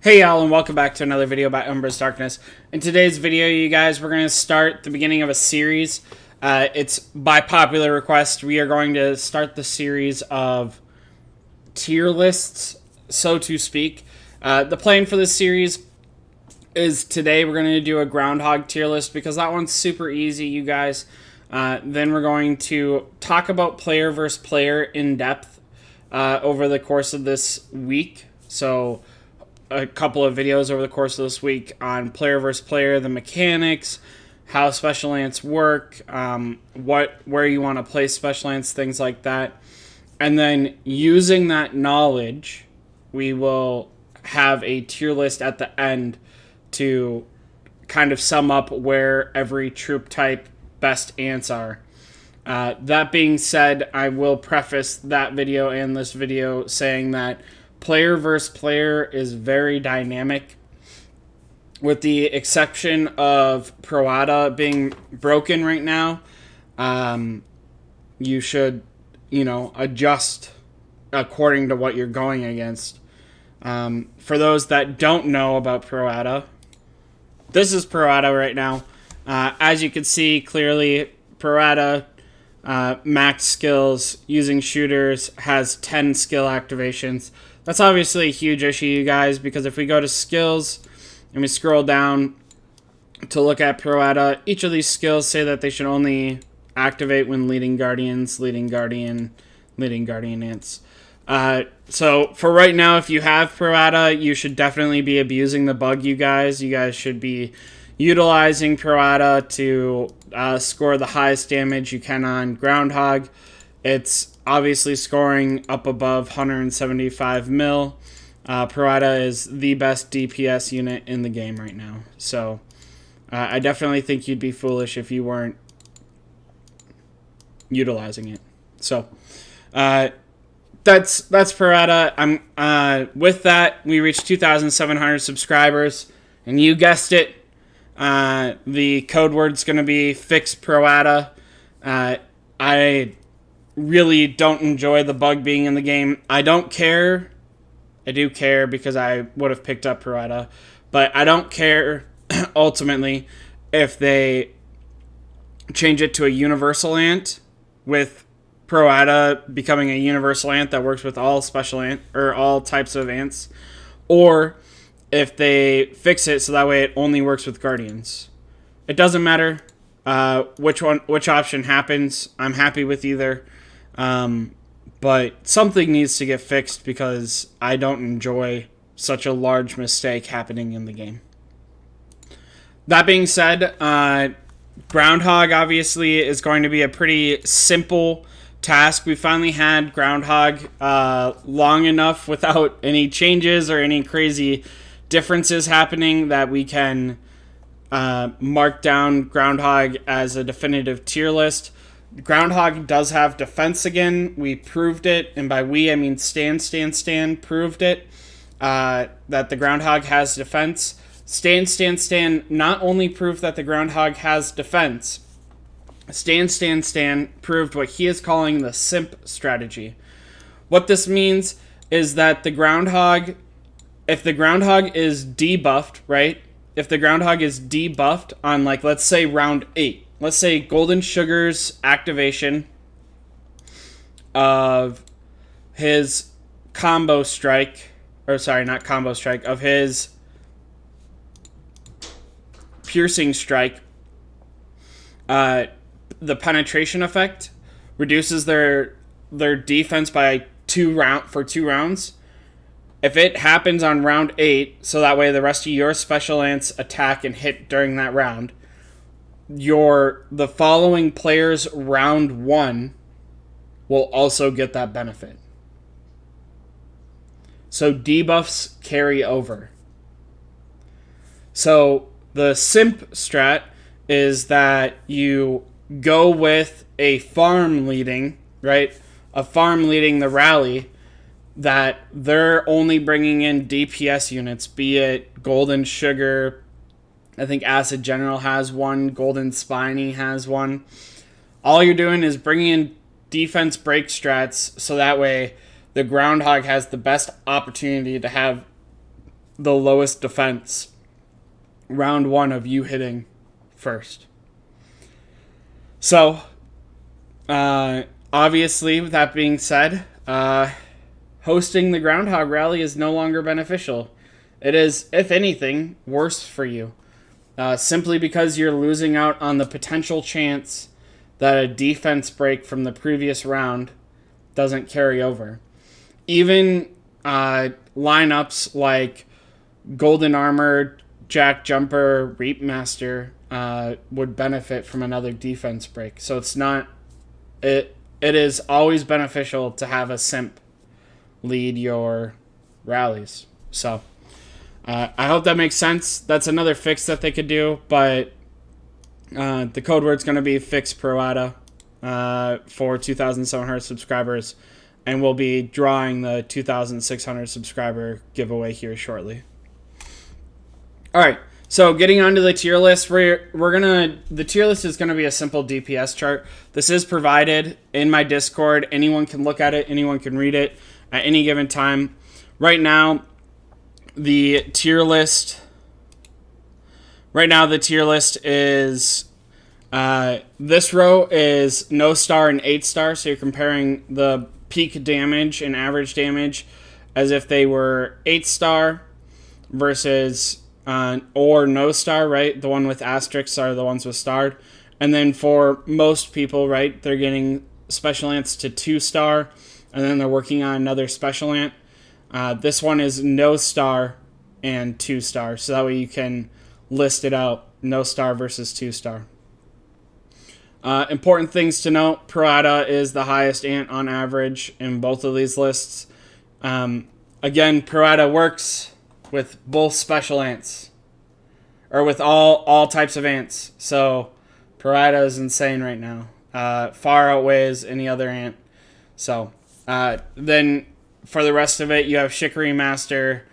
Hey y'all, and welcome back to another video about UmbrasDarkness. In today's video, you guys, we're going to start the beginning of a series. It's by popular request. We are going to start the series of tier lists, so to speak. The plan for this series is today we're going to do a Groundhog tier list because that one's super easy, you guys. Then we're going to talk about player versus player in depth over the course of this week. So a couple of videos over the course of this week on player versus player, the mechanics, how special ants work, where you want to place special ants, things like that. And then using that knowledge, we will have a tier list at the end to kind of sum up where every troop type best ants are. That being said, I will preface that video and this video saying that player versus player is very dynamic, with the exception of Proatta being broken right now. You should, adjust according to what you're going against. For those that don't know about Proatta, this is Proatta right now. As you can see clearly, Proatta max skills using shooters has 10 skill activations. That's obviously a huge issue, you guys, because if we go to skills and we scroll down to look at Proatta, each of these skills say that they should only activate when leading guardians, leading guardian ants. So for right now, if you have Proatta, you should definitely be abusing the bug, you guys. You guys should be utilizing Proatta to score the highest damage you can on Groundhog. It's obviously scoring up above 175 mil. Proatta is the best DPS unit in the game right now. So I definitely think you'd be foolish if you weren't utilizing it. So that's Proatta. With that, we reached 2,700 subscribers, and you guessed it. The code word's going to be fix Proatta. I really don't enjoy the bug being in the game. I don't care. I do care because I would have picked up Proatta, but I don't care ultimately if they change it to a universal ant, with Proatta becoming a universal ant that works with all special ant or all types of ants, or if they fix it so that way it only works with guardians. It doesn't matter which option happens. I'm happy with either. But something needs to get fixed because I don't enjoy such a large mistake happening in the game. That being said, Groundhog obviously is going to be a pretty simple task. We finally had Groundhog long enough without any changes or any crazy differences happening that we can mark down Groundhog as a definitive tier list. Groundhog does have defense again. We proved it, and by we I mean Stan proved it, that the Groundhog has defense. Stan not only proved that the Groundhog has defense, Stan proved what he is calling the simp strategy. What this means is that the Groundhog, if the Groundhog is debuffed, right? If the Groundhog is debuffed on, like, let's say round 8, let's say Golden Sugar's activation of his combo strike, or sorry, not combo strike, of his piercing strike, the penetration effect reduces their defense by 2 rounds. If it happens on round 8, so that way the rest of your special ants attack and hit during that round, the following player's round 1 will also get that benefit. So debuffs carry over. So the simp strat is that you go with a farm leading, right? A farm leading the rally, that they're only bringing in DPS units, be it Golden Sugar, I think Acid General has one, Golden Spiny has one. All you're doing is bringing in defense break strats, so that way the Groundhog has the best opportunity to have the lowest defense round one of you hitting first. So, obviously, with that being said, hosting the Groundhog Rally is no longer beneficial. It is, if anything, worse for you. Simply because you're losing out on the potential chance that a defense break from the previous round doesn't carry over. Even lineups like Golden Armor, Jack Jumper, Reap Master would benefit from another defense break. So it's not... It is always beneficial to have a simp lead your rallies. So I hope that makes sense. That's another fix that they could do, but the code word's going to be fix Proatta for 2,700 subscribers, and we'll be drawing the 2,600 subscriber giveaway here shortly. All right, so getting onto the tier list, the tier list is gonna be a simple DPS chart. This is provided in my Discord. Anyone can look at it. Anyone can read it at any given time. Right now, the tier list is this row is no star and 8 star. So you're comparing the peak damage and average damage as if they were 8 star versus or no star, right? The one with asterisks are the ones with starred. And then for most people, right, they're getting special ants to 2 star, and then they're working on another special ant. This one is no star and 2 star, so that way you can list it out, no star versus 2 star. Important things to note, Proatta is the highest ant on average in both of these lists. Again, Proatta works with both special ants, or with all types of ants. So Proatta is insane right now. Far outweighs any other ant. So then for the rest of it, you have Chicory Master,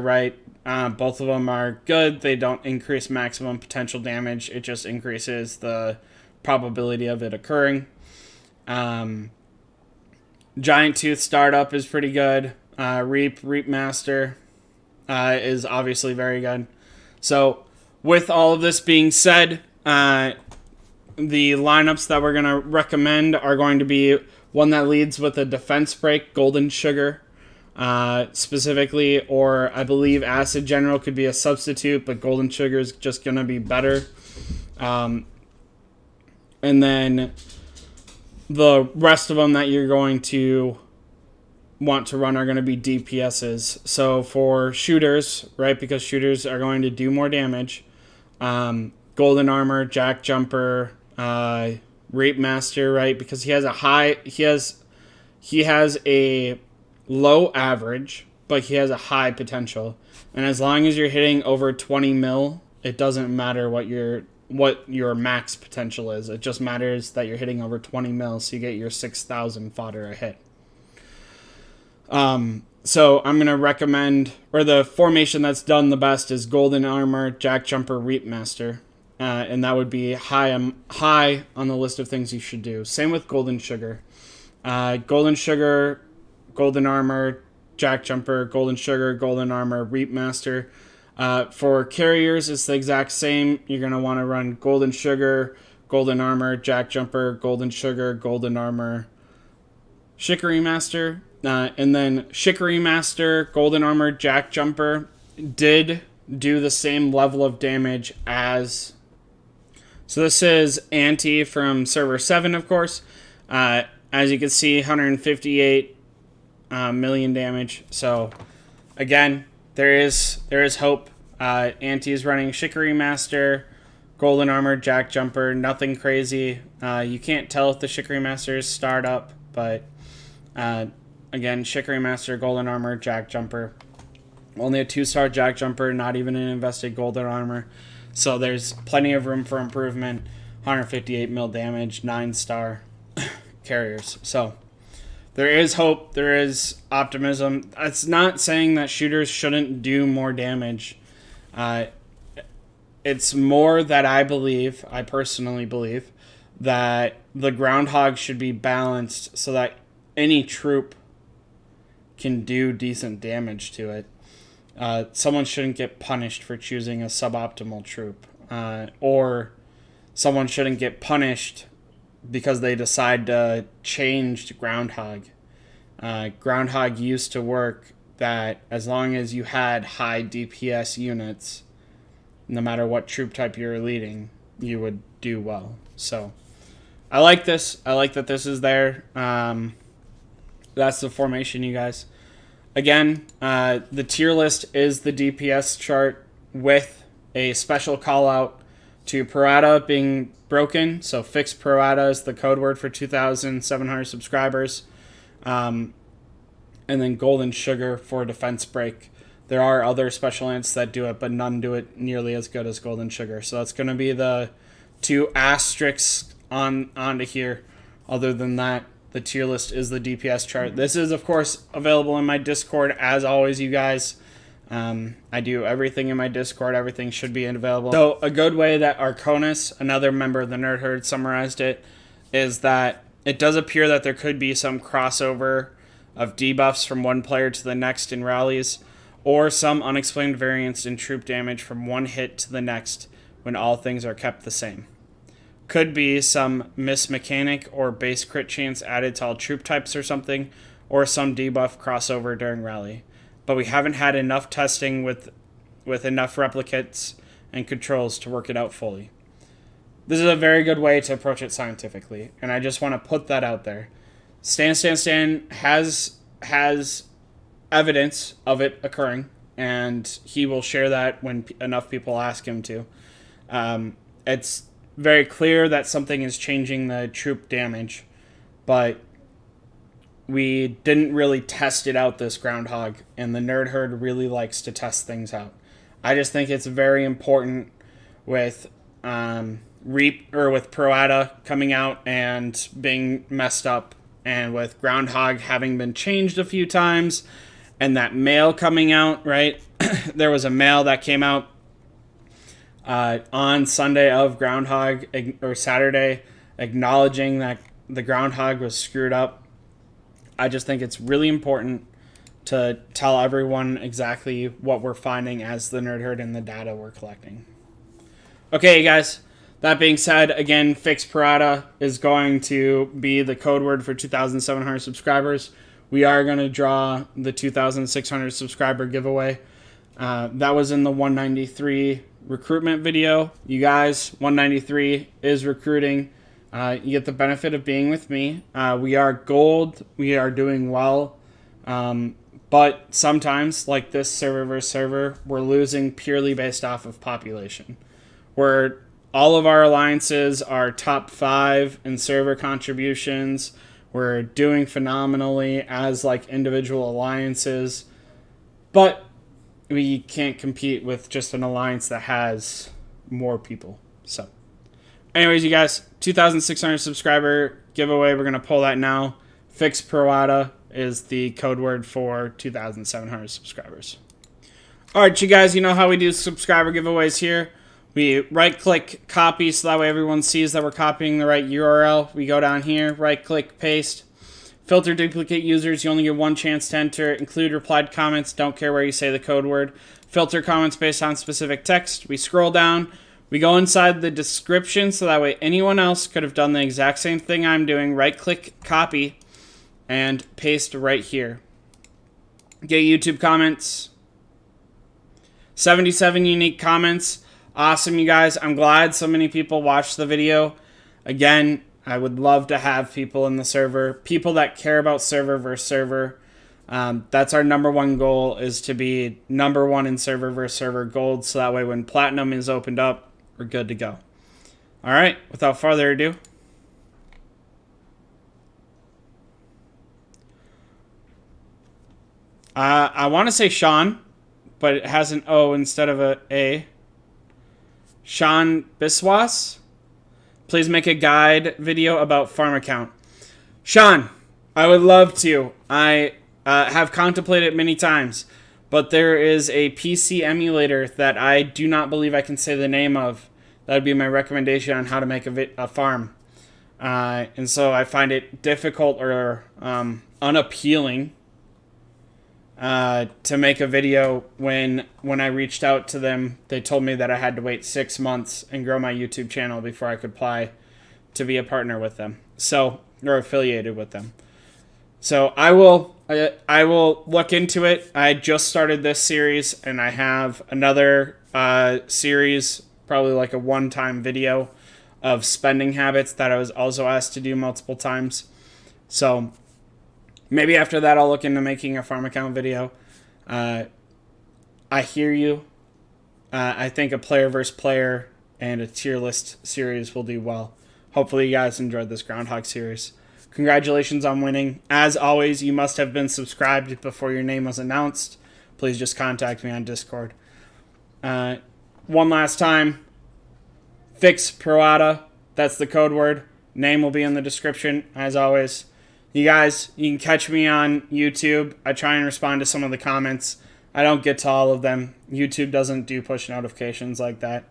right? Both of them are good. They don't increase maximum potential damage. It just increases the probability of it occurring. Giant Tooth Startup is pretty good. Reap Master is obviously very good. So with all of this being said, the lineups that we're going to recommend are going to be one that leads with a defense break, Golden Sugar specifically, or I believe Acid General could be a substitute, but Golden Sugar is just going to be better. And then the rest of them that you're going to want to run are going to be DPSs. So for shooters, right, because shooters are going to do more damage, Golden Armor, Jack Jumper, Reap Master, right, because he has a low average, but he has a high potential. And as long as you're hitting over 20 mil, it doesn't matter what your max potential is. It just matters that you're hitting over 20 mil, so you get your 6,000 fodder a hit. So I'm going to recommend, or the formation that's done the best is Golden Armor, Jack Jumper, Reap Master. And that would be high on the list of things you should do. Same with Golden Sugar. Golden Sugar, Golden Armor, Jack Jumper, Golden Sugar, Golden Armor, Reap Master. For carriers, it's the exact same. You're going to want to run Golden Sugar, Golden Armor, Jack Jumper, Golden Sugar, Golden Armor, Chicory Master. And then Chicory Master, Golden Armor, Jack Jumper did do the same level of damage as... So this is Anti from Server 7, of course. As you can see, 158 million damage. So, again, there is hope. Anti is running Chicory Master, Golden Armor, Jack Jumper, nothing crazy. You can't tell if the Chicory Master is starred up, but... Again, Chicory Master, Golden Armor, Jack Jumper. Only a 2-star Jack Jumper, not even an invested Golden Armor. So there's plenty of room for improvement. 158 mil damage, 9-star carriers. So there is hope. There is optimism. It's not saying that shooters shouldn't do more damage. It's more that I personally believe, that the Groundhog should be balanced so that any troop can do decent damage to it. someone shouldn't get punished for choosing a suboptimal troop, or someone shouldn't get punished because they decide to change Groundhog. Groundhog used to work that as long as you had high DPS units, no matter what troop type you're leading, you would do well. So I like this. I like that this is there. That's the formation, you guys. Again, the tier list is the DPS chart with a special call out to Proatta being broken. So fix Proatta is the code word for 2,700 subscribers. And then Golden Sugar for defense break. There are other special ants that do it, but none do it nearly as good as Golden Sugar. So that's going to be the 2 asterisks onto here. Other than that, the tier list is the DPS chart. This is, of course, available in my Discord, as always, you guys. I do everything in my Discord. Everything should be available. So a good way that Arconis, another member of the Nerd Herd, summarized it is that it does appear that there could be some crossover of debuffs from one player to the next in rallies, or some unexplained variance in troop damage from one hit to the next when all things are kept the same. Could be some miss mechanic or base crit chance added to all troop types or something, or some debuff crossover during rally. But we haven't had enough testing with enough replicates and controls to work it out fully. This is a very good way to approach it scientifically, and I just want to put that out there. Stan has evidence of it occurring, and he will share that when enough people ask him to. It's very clear that something is changing the troop damage, but we didn't really test it out this Groundhog, and the Nerd Herd really likes to test things out. I just think it's very important with with Proatta coming out and being messed up, and with Groundhog having been changed a few times, and that mail coming out, right? There was a mail that came out on Sunday of Groundhog, or Saturday, acknowledging that the Groundhog was screwed up. I just think it's really important to tell everyone exactly what we're finding as the Nerd Herd and the data we're collecting. Okay, you guys. That being said, again, Fix Proatta is going to be the code word for 2,700 subscribers. We are going to draw the 2,600 subscriber giveaway. That was in the 193 recruitment video. You guys, 193 is recruiting. You get the benefit of being with me. We are gold. We are doing well. But sometimes, like this server versus server, we're losing purely based off of population. All of our alliances are top 5 in server contributions. We're doing phenomenally as like individual alliances, but we can't compete with just an alliance that has more people. So anyways, you guys, 2,600 subscriber giveaway. We're going to pull that now. Fix Proatta is the code word for 2,700 subscribers. All right, you guys, you know how we do subscriber giveaways here. We right-click copy so that way everyone sees that we're copying the right URL. We go down here, right-click, paste. Filter duplicate users. You only get one chance to enter. Include replied comments. Don't care where you say the code word. Filter comments based on specific text. We scroll down. We go inside the description so that way anyone else could have done the exact same thing I'm doing. Right-click, copy, and paste right here. Get YouTube comments. 77 unique comments. Awesome, you guys. I'm glad so many people watched the video. Again, I would love to have people in the server, people that care about server versus server. That's our number one goal, is to be number one in server versus server gold, so that way when platinum is opened up, we're good to go. All right, without further ado, I want to say Sean, but it has an O instead of a A. Sean Biswas, please make a guide video about farm account. Sean, I would love to. I have contemplated many times, but there is a PC emulator that I do not believe I can say the name of. That would be my recommendation on how to make a farm. And so I find it difficult or unappealing to make a video. When I reached out to them, they told me that I had to wait 6 months and grow my YouTube channel before I could apply to be a partner with them, or affiliated with them. So I will look into it. I just started this series, and I have another series, probably like a one-time video of spending habits that I was also asked to do multiple times. So maybe after that, I'll look into making a farm account video. I hear you. I think a player versus player and a tier list series will do well. Hopefully you guys enjoyed this Groundhog series. Congratulations on winning. As always, you must have been subscribed before your name was announced. Please just contact me on Discord. One last time, fix Proatta. That's the code word. Name will be in the description, as always. You guys, you can catch me on YouTube. I try and respond to some of the comments. I don't get to all of them. YouTube doesn't do push notifications like that.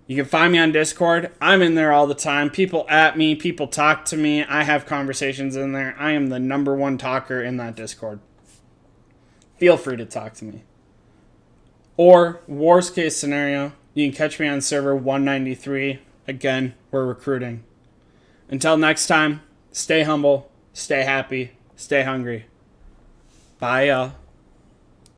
You can find me on Discord. I'm in there all the time. People at me. People talk to me. I have conversations in there. I am the #1 talker in that Discord. Feel free to talk to me. Or, worst case scenario, you can catch me on server 193. Again, we're recruiting. Until next time, stay humble, stay happy, stay hungry. Bye, y'all.